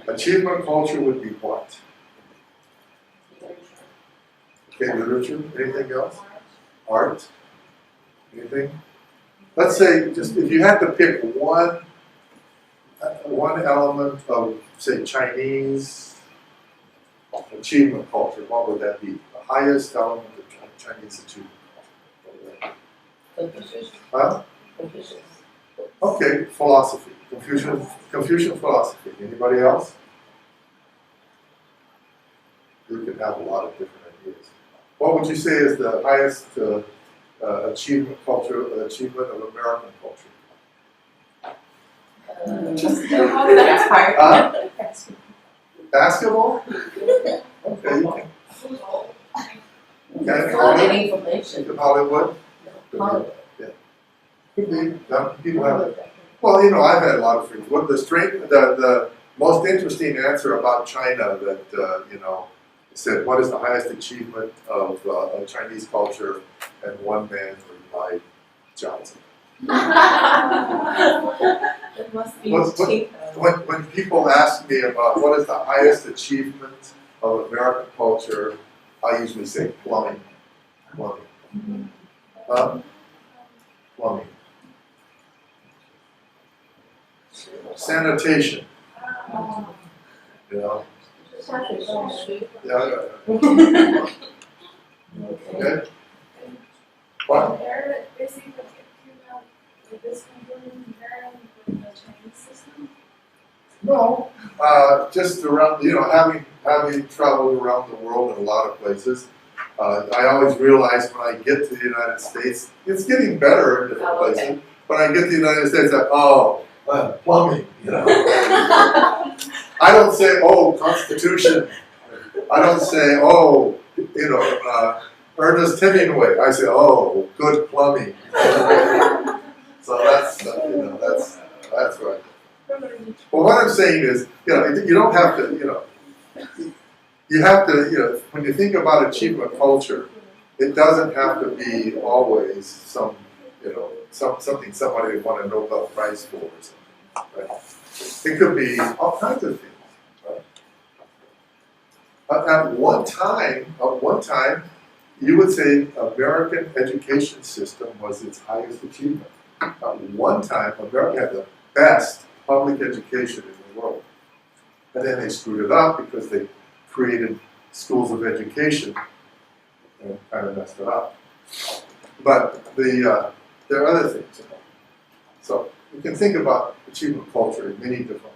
Achievement culture would be what? Okay, literature. Anything else? Art. Anything? Let's say, just if you had to pick one element of, say, Chinese achievement culture, what would that be? The highest element of Chinese achievement culture. Confucius. Huh? Confucius. Okay, philosophy. Confucian philosophy. Anybody else? You can have a lot of different ideas. What would you say is the highest achievement of American culture? That's hard. Basketball? Okay, you can. Okay, Getting information. Hollywood? Hollywood. Yeah. Could be. People have it. Well, you know, I've had a lot of friends. What the most interesting answer about China that, you know, said, what is the highest achievement of Chinese culture? And one man replied, Johnson. It must be When people ask me about what is the highest achievement of American culture, I usually say plumbing. Plumbing. Plumbing. Sanitation. You know? Yeah. Okay. What? Basically, about this comparing with the Chinese system? No. Just around, you know, having traveled around the world in a lot of places, I always realize when I get to the United States, it's getting better in different places. When I get to the United States, plumbing, you know. I don't say, oh, Constitution. I don't say, oh, you know, Ernest Hemingway. I say, oh, good plumbing. So that's, you know, that's right. Well, what I'm saying is, you know, you don't have to, you know, you have to, you know, when you think about achievement culture, it doesn't have to be always some, you know, something somebody won a Nobel Prize for or something, right? It could be all kinds of things, right? At one time, you would say American education system was its highest achievement. At one time, America had the best public education in the world. And then they screwed it up because they created schools of education and kind of messed it up. But there are other things. You know. So you can think about achievement culture in many different